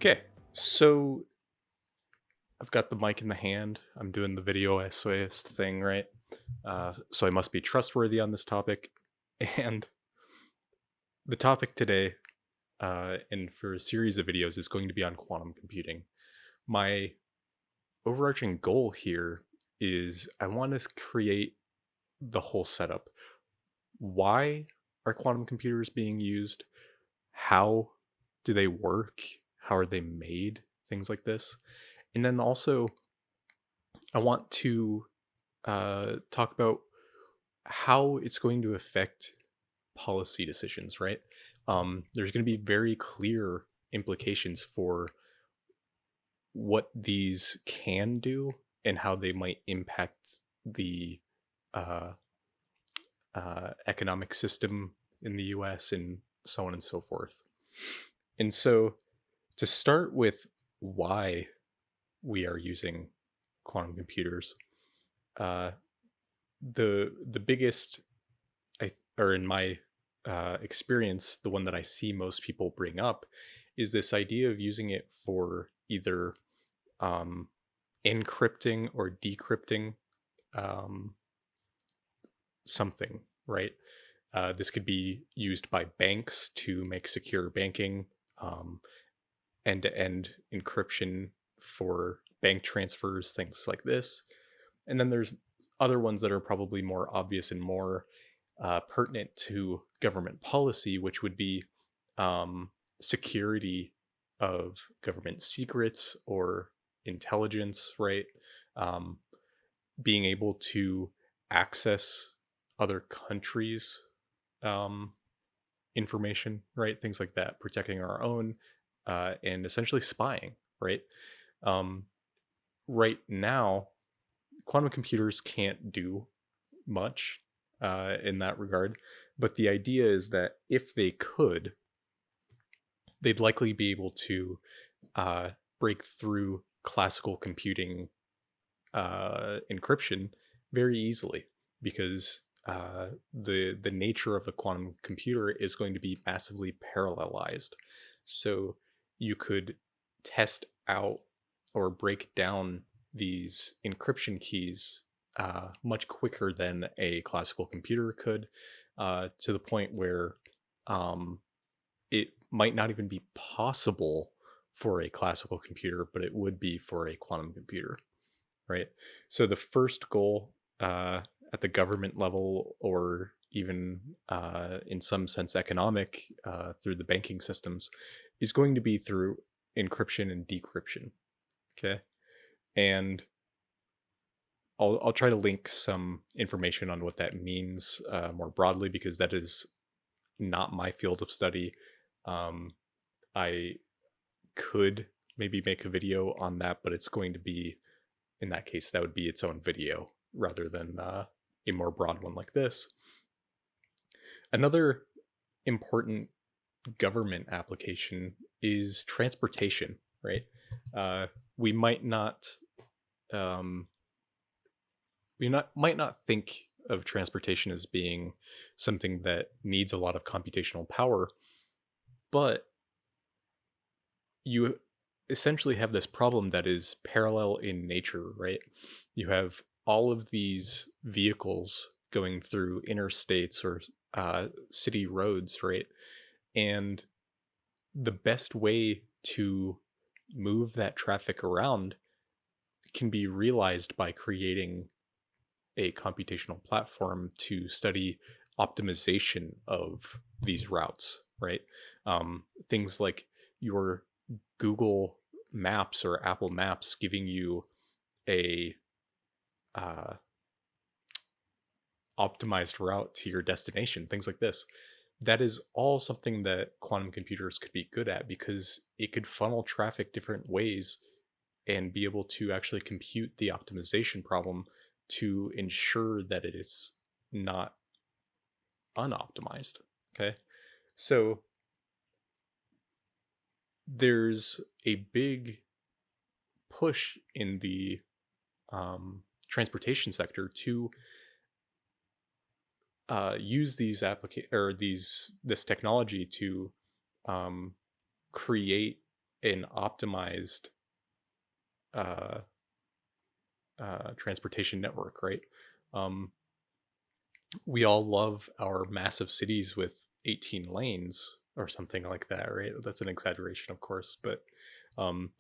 Okay, so I've got the mic in the hand. I'm doing the video essayist thing, right? So I must be trustworthy on this topic. And the topic today, and for a series of videos, is going to be on quantum computing. My overarching goal here is I want to create the whole setup. Why are quantum computers being used? How do they work? How are they made? Things like this. And then also, I want to talk about how it's going to affect policy decisions, right? There's going to be very clear implications for what these can do and how they might impact the uh, economic system in the US and so on and so forth. And so, to start with why we are using quantum computers, uh, the biggest or in my experience, the one that I see most people bring up is this idea of using it for either um, encrypting or decrypting um, something, right? This could be used by banks to make secure banking, end to end encryption for bank transfers, things like this. And then there's other ones that are probably more obvious and more pertinent to government policy, which would be security of government secrets or intelligence, right? Um, Being able to access other countries' um, information, right? Things like that, protecting our own, and essentially spying, right? Um, right now, quantum computers can't do much in that regard. But the idea is that if they could, they'd likely be able to break through classical computing encryption very easily because the nature of a quantum computer is going to be massively parallelized. So you could test out or break down these encryption keys much quicker than a classical computer could, to the point where um, it might not even be possible for a classical computer, but it would be for a quantum computer, right? So the first goal at the government level, or even in some sense economic through the banking systems, is going to be through encryption and decryption. Okay, and I'll try to link some information on what that means more broadly because that is not my field of study. Um, I could maybe make a video on that, but it's going to be, in that case, that would be its own video rather than a more broad one like this. Another important government application is transportation, right? Uh, we might not um, might not think of transportation as being something that needs a lot of computational power, but you essentially have this problem that is parallel in nature, right? You have all of these vehicles going through interstates or city roads, right? And the best way to move that traffic around can be realized by creating a computational platform to study optimization of these routes, right? Things like your Google Maps or Apple Maps giving you a uh, optimized route to your destination, things like this. That is all something that quantum computers could be good at because it could funnel traffic different ways and be able to actually compute the optimization problem to ensure that it is not unoptimized. Okay. So there's a big push in the transportation sector to use these this technology to um, create an optimized uh, transportation network, right? Um, we all love our massive cities with 18 lanes or something like that, right? That's an exaggeration, of course, but um,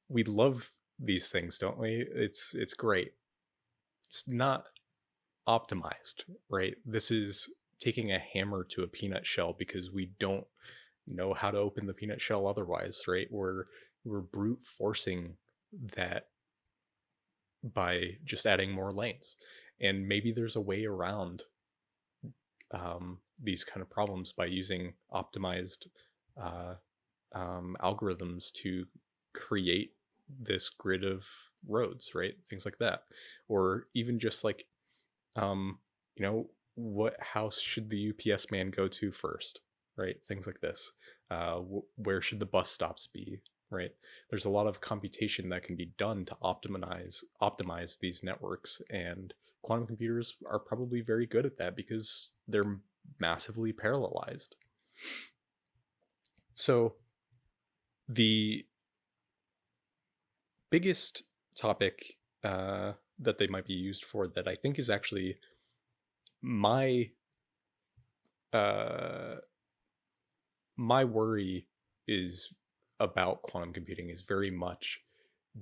we love these things, don't we? It's great. It's not optimized, right? This is taking a hammer to a peanut shell because we don't know how to open the peanut shell otherwise, right? We're brute forcing that by just adding more lanes. And maybe there's a way around these kind of problems by using optimized uh, algorithms to create this grid of roads, right? Things like that. Or even just like, um, what house should the UPS man go to first, right? Things like this. Where should the bus stops be, right? There's a lot of computation that can be done to optimize these networks, and quantum computers are probably very good at that because they're massively parallelized. So the biggest topic that they might be used for that I think is actually my uh, my worry is about quantum computing is very much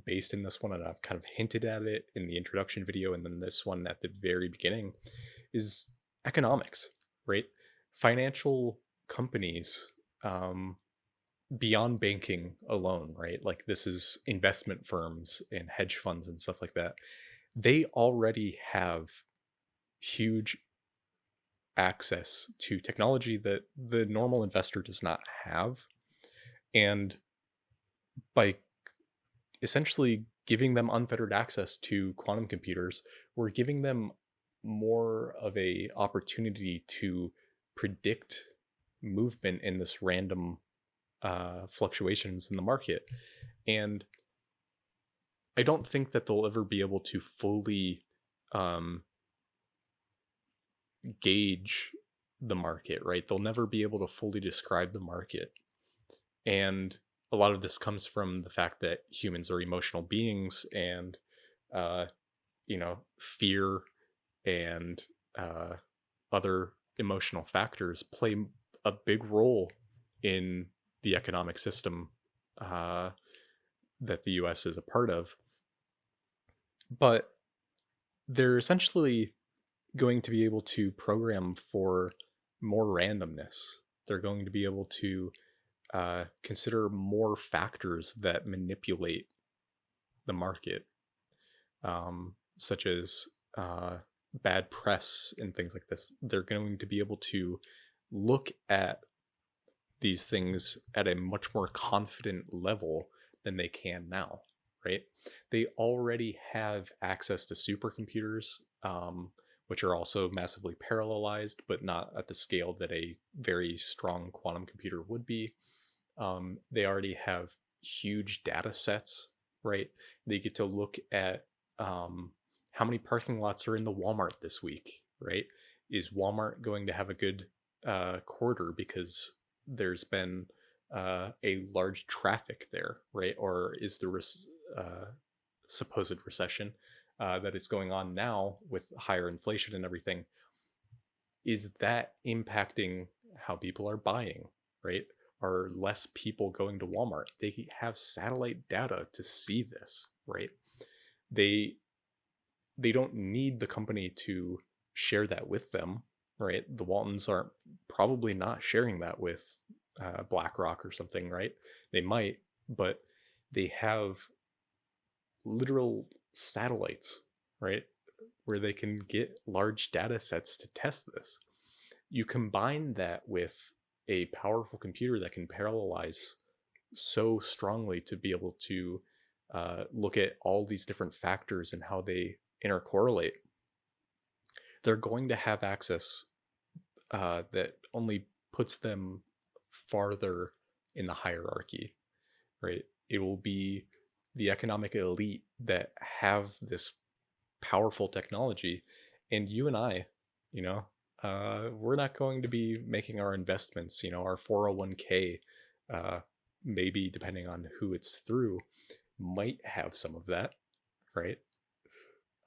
based in this one, and I've kind of hinted at it in the introduction video and then this one at the very beginning, is economics, right? Financial companies, um, beyond banking alone, right? Like this is investment firms and hedge funds and stuff like that. They already have huge access to technology that the normal investor does not have. And by essentially giving them unfettered access to quantum computers, we're giving them more of a opportunity to predict movement in this random fluctuations in the market. And I don't think that they'll ever be able to fully um, gauge the market, right? They'll never be able to fully describe the market. And a lot of this comes from the fact that humans are emotional beings, and uh, fear and other emotional factors play a big role in the economic system uh, that the US is a part of. But they're essentially going to be able to program for more randomness. They're going to be able to consider more factors that manipulate the market, such as bad press and things like this. They're going to be able to look at these things at a much more confident level than they can now, right? They already have access to supercomputers, which are also massively parallelized, but not at the scale that a very strong quantum computer would be. They already have huge data sets, right? They get to look at how many parking lots are in the Walmart this week, right? Is Walmart going to have a good quarter because there's been a large traffic there, right? Or is the supposed recession that is going on now with higher inflation and everything, is that impacting how people are buying, right? Are less people going to Walmart? They have satellite data to see this, right? They they don't need the company to share that with them, right? The Waltons aren't probably not sharing that with BlackRock or something, right? They might, but they have literal satellites, right? Where they can get large data sets to test this. You combine that with a powerful computer that can parallelize so strongly to be able to look at all these different factors and how they intercorrelate, they're going to have access that only puts them farther in the hierarchy, right? It will be the economic elite that have this powerful technology, and you and I, you know, we're not going to be making our investments, our 401k, maybe depending on who it's through, might have some of that, right?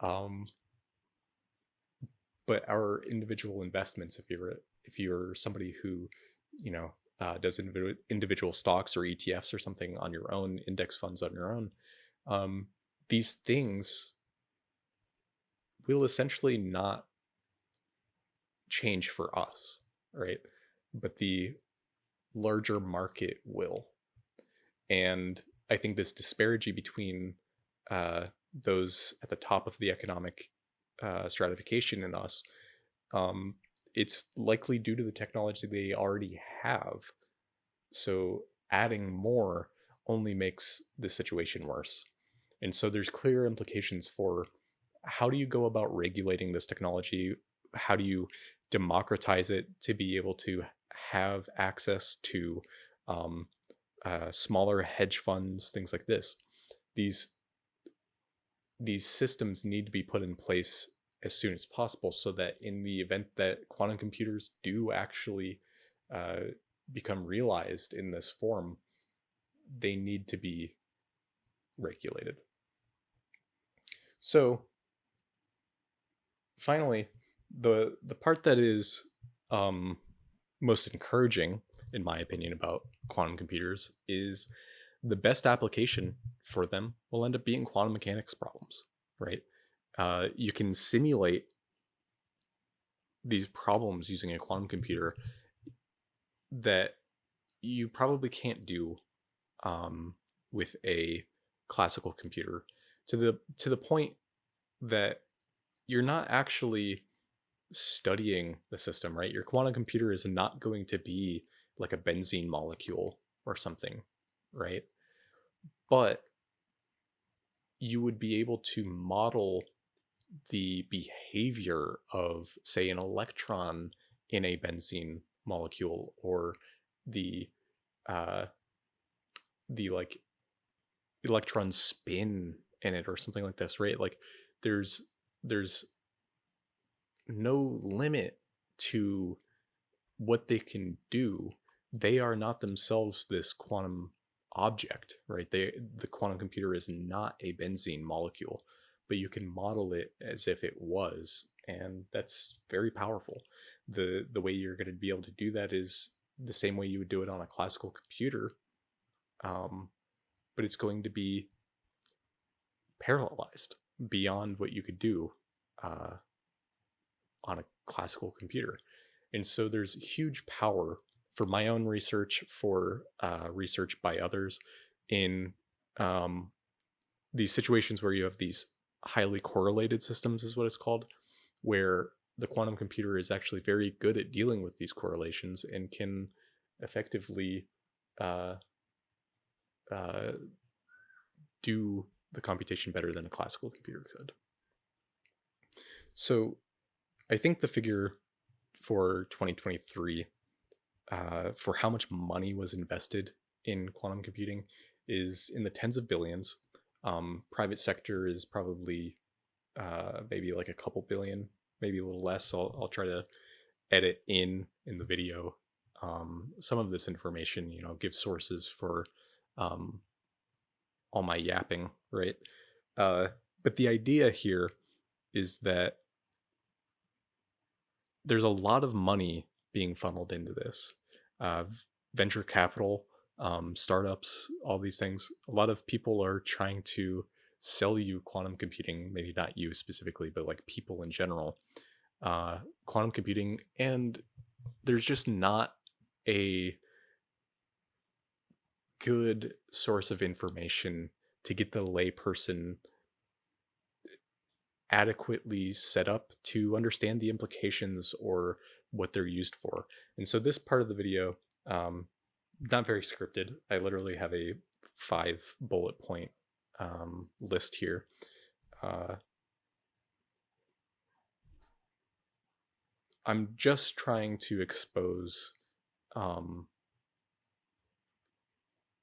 Um, but our individual investments, if you're somebody who, you know, does individual stocks or ETFs or something on your own, index funds on your own, um, these things will essentially not change for us, right? But the larger market will. And I think this disparity between uh, those at the top of the economic stratification in us, um, it's likely due to the technology they already have. So adding more only makes the situation worse. And so there's clear implications for how do you go about regulating this technology? How do you democratize it to be able to have access to um, smaller hedge funds, things like this? These these systems need to be put in place as soon as possible, so that in the event that quantum computers do actually uh, become realized in this form, they need to be regulated. So finally, the part that is um, most encouraging, in my opinion, about quantum computers is the best application for them will end up being quantum mechanics problems, right? You can simulate these problems using a quantum computer that you probably can't do um, with a classical computer, to the point that you're not actually studying the system, right? Your quantum computer is not going to be like a benzene molecule or something, right? But you would be able to model the behavior of, say, an electron in a benzene molecule, or the uh the like electron spin in it or something like this, right? Like there's no limit to what they can do. They are not themselves this quantum object, right? The quantum computer is not a benzene molecule, but you can model it as if it was, and that's very powerful. The way you're going to be able to do that is the same way you would do it on a classical computer, um, but it's going to be parallelized beyond what you could do uh, on a classical computer. And so there's huge power for my own research, for research by others in um, these situations where you have these highly correlated systems, is what it's called, where the quantum computer is actually very good at dealing with these correlations and can effectively uh, uh, do the computation better than a classical computer could. So I think the figure for 2023 for how much money was invested in quantum computing is in the tens of billions. Private sector is probably maybe like a couple billion, maybe a little less. I'll try to edit in the video some of this information, give sources for um, all my yapping, right? Uh, but the idea here is that there's a lot of money being funneled into this. Uh, Venture capital, startups, all these things. A lot of people are trying to sell you quantum computing, maybe not you specifically, but like people in general, quantum computing. And there's just not a good source of information to get the layperson adequately set up to understand the implications or what they're used for. And so this part of the video, not very scripted. I literally have a 5 bullet point list here. I'm just trying to expose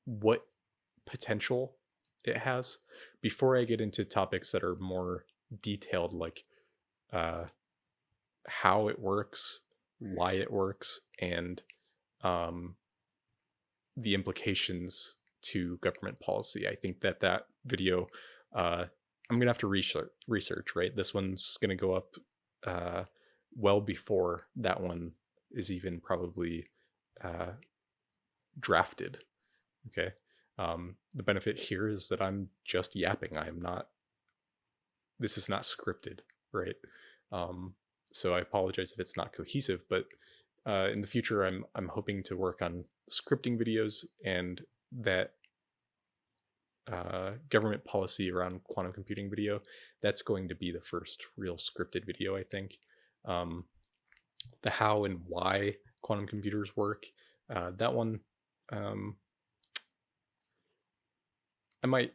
what potential it has before I get into topics that are more detailed, like uh, how it works, why it works, and um, the implications to government policy. I think that that video, I'm gonna have to research, right? This one's gonna go up uh, well before that one is even probably uh, drafted. Okay. The benefit here is that I'm just yapping. I am not. This is not scripted, right? Um, so I apologize if it's not cohesive, but in the future, I'm hoping to work on scripting videos, and that government policy around quantum computing video, that's going to be the first real scripted video, I think. Um, the how and why quantum computers work, that one, um, I might,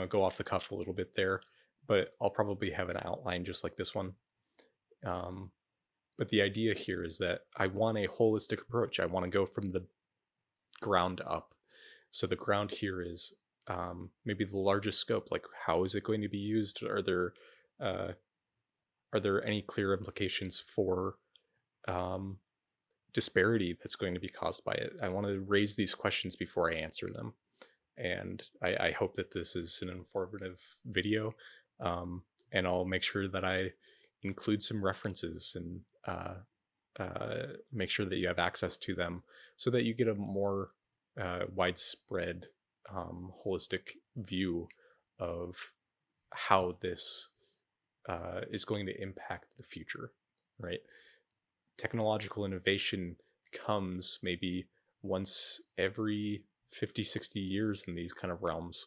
go off the cuff a little bit there, but I'll probably have an outline just like this one. Um, but the idea here is that I want a holistic approach. I want to go from the ground up. So the ground here is maybe the largest scope. Like, how is it going to be used? Uh, are there any clear implications for um, disparity that's going to be caused by it? I want to raise these questions before I answer them, and I hope that this is an informative video. And I'll make sure that I include some references and make sure that you have access to them so that you get a more widespread, holistic view of how this is going to impact the future, right? Technological innovation comes maybe once every 50, 60 years in these kind of realms.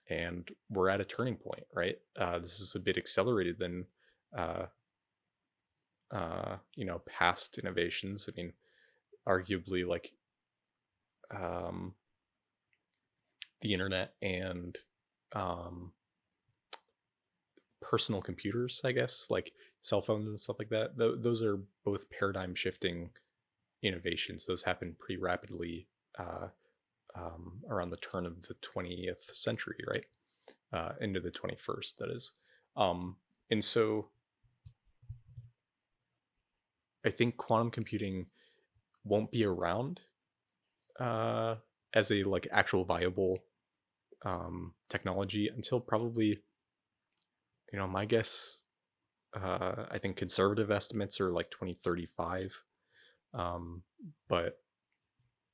And we're at a turning point, right? This is a bit accelerated than, uh, past innovations. I mean, arguably, like um, the internet and um, personal computers, I guess, like cell phones and stuff like that. Those are both paradigm shifting innovations. Those happen pretty rapidly around the turn of the 20th century, right? Into the 21st, that is. And so I think quantum computing won't be around as a like actual viable technology until probably, my guess, I think conservative estimates are like 2035. But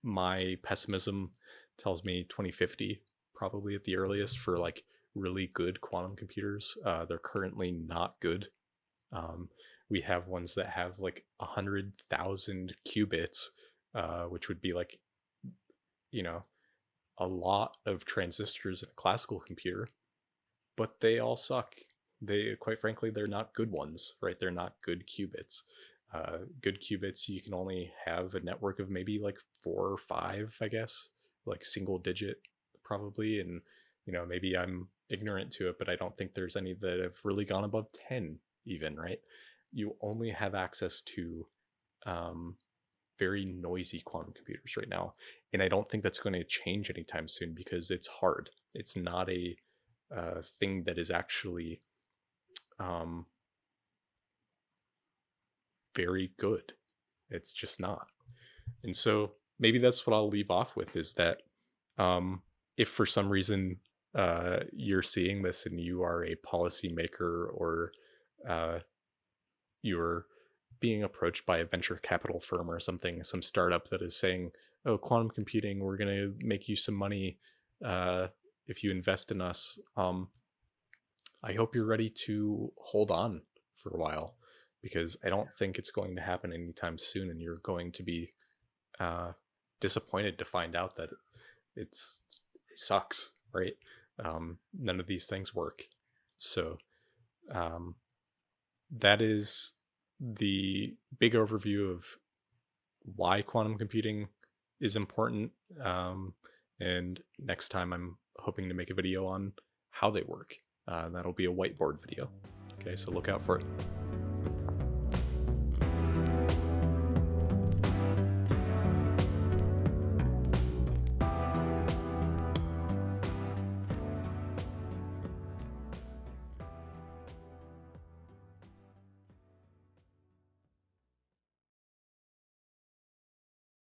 my pessimism tells me 2050, probably at the earliest, for like really good quantum computers. They're currently not good. We have ones that have like 100,000 qubits, which would be like, you know, a lot of transistors in a classical computer, but they all suck. They, quite frankly, they're not good ones, right? They're not good qubits. Good qubits, you can only have a network of maybe like 4 or 5, I guess, like single digit probably. And, maybe I'm ignorant to it, but I don't think there's any that have really gone above 10 even, right? You only have access to um, very noisy quantum computers right now. And I don't think that's going to change anytime soon because it's hard. It's not a thing that is actually um, very good. It's just not. And so maybe that's what I'll leave off with is that if for some reason you're seeing this and you are a policymaker or uh, you're being approached by a venture capital firm or something, some startup that is saying, "Oh, quantum computing, we're going to make you some money if you invest in us." I hope you're ready to hold on for a while because I don't think it's going to happen anytime soon, and you're going to be uh, disappointed to find out that it sucks, right? None of these things work. So um, that is the big overview of why quantum computing is important. And next time, I'm hoping to make a video on how they work. That'll be a whiteboard video. Okay, so look out for it.